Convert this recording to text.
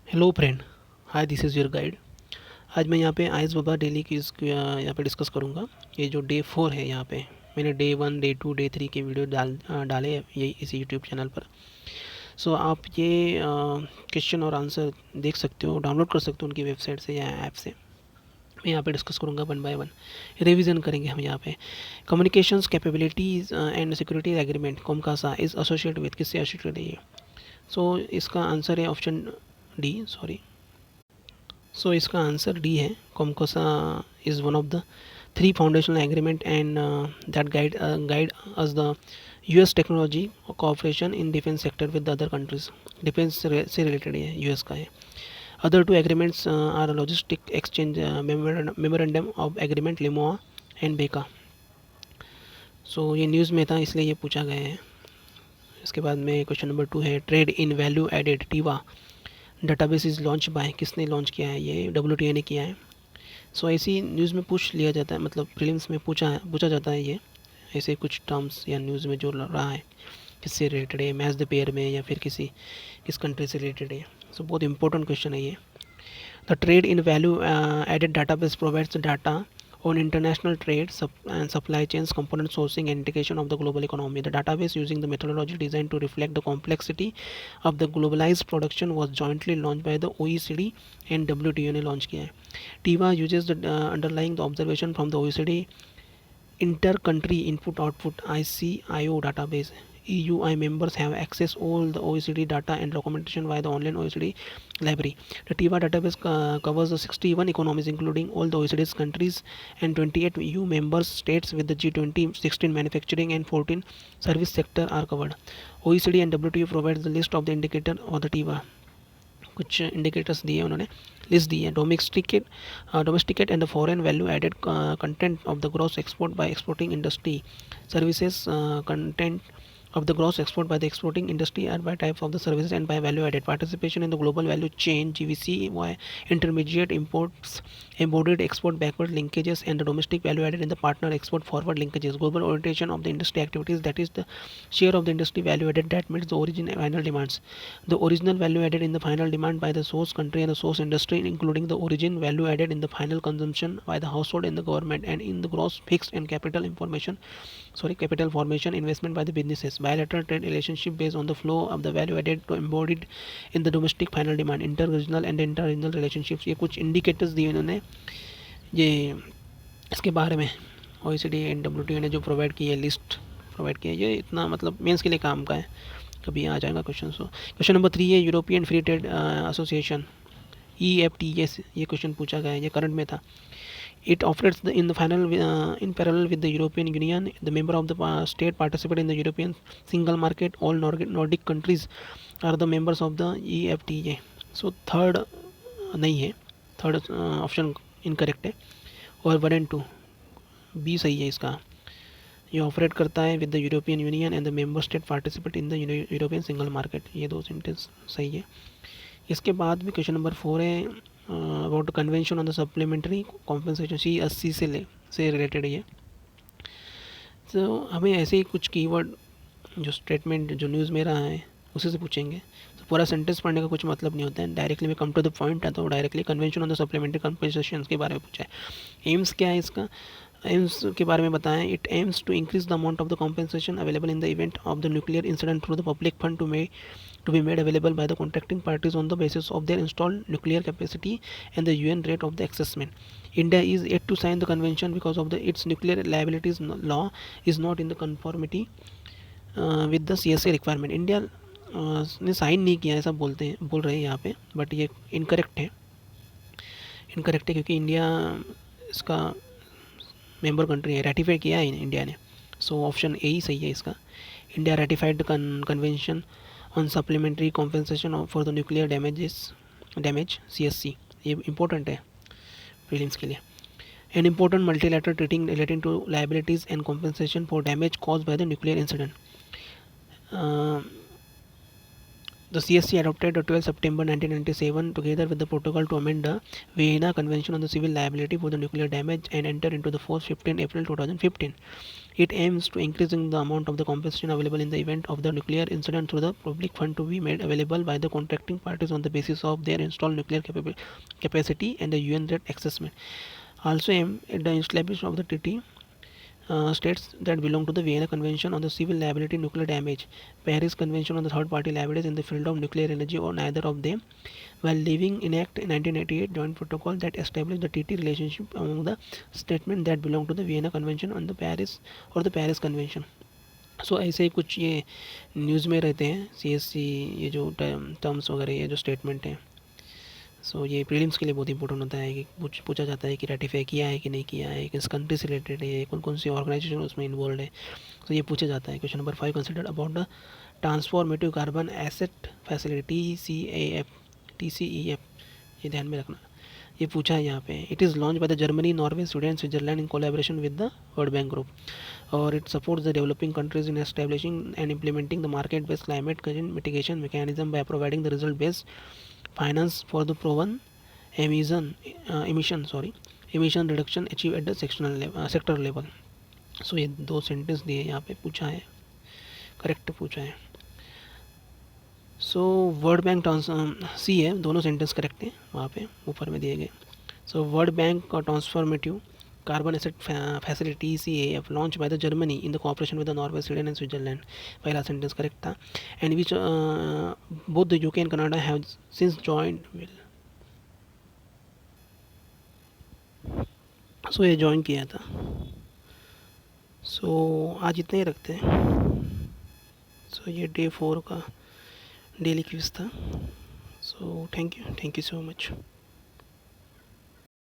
Hello friend, hi this is your guide. आज मैं यहाँ पे आयस बाबा डेली की यहाँ पे डिस्कस करूँगा। ये जो डे 4 है, यहाँ पे मैंने डे 1 डे 2 डे 3 के वीडियो डाले हैं ये इस यूट्यूब चैनल पर। सो आप ये क्वेश्चन और आंसर देख सकते हो, डाउनलोड कर सकते हो उनकी वेबसाइट से या ऐप से। मैं यहाँ पे डिस्कस करूँगा वन बाय वन, रिवीजन करेंगे हम यहाँ पे। Communications capabilities and security agreement COMCASA is associate with, किससे एसोसिएट है ये? सो इसका आंसर है ऑप्शन डी, सॉरी। सो इसका आंसर डी है। COMCASA is one of the three foundational agreement and that guide us the US technology cooperation in defence sector with the other countries. Defence से related है, US का है। Other two agreements are logistic exchange memorandum of agreement LEMOA and BECA. So ये news में था इसलिए ये पूछा गया है। इसके बाद में क्वेश्चन नंबर 2 है, trade in value added TiVA database is launch by, किसने लॉन्च किया है? ये डब्ल्यूटीए ने किया है। सो ऐसी न्यूज़ में पूछ लिया जाता है, मतलब प्रीलिम्स में पूछा जाता है ये ऐसे कुछ टर्म्स या न्यूज़ में जो रहा है किससे रिलेटेड है, मैच द पेयर में या फिर किस कंट्री से रिलेटेड है। सो बहुत इंपॉर्टेंट क्वेश्चन है ये। The trade in value added database provides data on international trade and supply chains, component sourcing and integration of the global economy. The database, using the methodology designed to reflect the complexity of the globalized production, was jointly launched by the OECD and WTO ने launch किया है। TIVA uses the underlying the observation from the OECD inter-country input-output (ICIO) database. EUI members have access all the OECD data and documentation via the online OECD library. The TIVA database covers the 61 economies, including all the OECD's countries and 28 EU member states, with the G20, 16 manufacturing and 14 service sector are covered. OECD and WTO provides the list of the indicator of the TIVA. कुछ indicators दिए उन्होंने, list दी है। Domesticate and the foreign value added content of the gross export by exporting industry services, content of the gross export by the exporting industry are by types of the services and by value added. Participation in the global value chain (GVC), intermediate imports, embodied export backward linkages, and the domestic value added in the partner export forward linkages. Global orientation of the industry activities, that is the share of the industry value added that meets the origin final demands. The original value added in the final demand by the source country and the source industry, including the origin value added in the final consumption by the household and the government, and in the gross fixed and capital formation investment by the businesses. Bilateral trade relationship based on the flow of the value added to embodied in the domestic final demand. Inter-regional and inter-regional relationships, ये कुछ indicators दिए इन्होंने ये इसके बारे में। OECD and WTO ने जो प्रोवाइड की है, लिस्ट प्रोवाइड की है, ये इतना मतलब मेंस के लिए काम का है, कभी आ जाएगा क्वेश्चन। सो क्वेश्चन नंबर 3 है, European free trade association EFTA, ये क्वेश्चन पूछा गया है, ये करंट में था। It operates in parallel with the European Union. The member of the state participate in the European single market. All Nordic countries are the members of the EFTA. So third नहीं है, third option incorrect है, और 1 and 2 B सही है इसका। ये operate करता है with the European union and the member state participate in the European single market, ये दो सेंटेंस सही है। इसके बाद भी क्वेश्चन नंबर 4 है, about convention on the supplementary compensation, C80 से रिलेटेड है ये। तो हमें ऐसे ही कुछ कीवर्ड जो स्टेटमेंट जो न्यूज़ में रहा है उसी से पूछेंगे। तो पूरा सेंटेंस पढ़ने का कुछ मतलब नहीं होता है, डायरेक्टली में कम टू द पॉइंट है, तो directly convention on the supplementary compensation के बारे में पूछा है। एम्स क्या है इसका? एम्स के बारे में बताएं। It aims to increase the amount of the compensation available in the event of the nuclear incident through the public fund to be made available by the contracting parties on the basis of their installed nuclear capacity and the UN rate of the assessment. India is yet to sign the convention because of its nuclear liabilities law is not in the conformity with the CSA requirement. India ने sign नहीं किया, ऐसा बोल रहे हैं यहाँ पे, but ये इनकरेक्ट है क्योंकि इंडिया इसका मेंबर कंट्री है, रेटिफाई किया है इंडिया ने। सो ऑप्शन ए ही सही है इसका। India ratified convention on supplementary compensation for the nuclear damage CSC, ये इंपॉर्टेंट है प्रीलिम्स के लिए। An important multilateral treating relating to liabilities and compensation for damage cause by the nuclear incident. The CSC adopted 12 September 1997 together with the protocol to amend the Vienna Convention on the Civil Liability for the Nuclear Damage and entered into the force 15 April 2015. It aims to increasing the amount of the compensation available in the event of the nuclear incident through the public fund to be made available by the contracting parties on the basis of their installed nuclear capacity and the UN rate assessment. Also aim at the establishment of the treaty states that belong to the Vienna Convention on the Civil Liability Nuclear Damage, Paris Convention on the Third Party Liabilities in the field of nuclear energy, or neither of them, while leaving enact 1988 Joint Protocol that established the treaty relationship among the statements that belong to the Vienna Convention on the Paris or the Paris Convention. सो ऐसे ही कुछ ये news में रहते हैं CSC, ये जो terms वगैरह ये जो स्टेटमेंट हैं. सो ये प्रीलिम्स के लिए बहुत इंपॉर्टेंट होता है कि पूछा जाता है कि रेटिफाई किया है कि नहीं किया है, किस कंट्री से रिलेटेड है, कौन कौन सी ऑर्गेनाइजेशन उसमें इन्वॉल्व है. तो ये पूछा जाता है. Question number 5, consider about the transformative carbon asset facility TCEF. ये ध्यान में रखना, ये पूछा है यहाँ पे. It is launch by the Germany, Norway, Sweden and Switzerland in collaboration with the World Bank group, और it supports the developing countries in establishing and implementing the market based climate change mitigation mechanism by providing the result based finance for the proven emission reduction achieved at the sector level. सो ये 2 sentence दिए यहाँ पे, पूछा है, correct पूछा है. सो World bank सी है, दोनों सेंटेंस करेक्ट हैं वहाँ पे ऊपर में दिए गए. सो वर्ल्ड बैंक का transformative carbon asset facility TCEF launch by the Germany in the cooperation with the Norway, Sweden and Switzerland. पहला सेंटेंस करेक्ट था. And which both the UK and Canada have since joined will. So ये join किया था. सो आज इतना ही रखते हैं. सो ये डे 4 का डेली क्विज था. So thank you so much.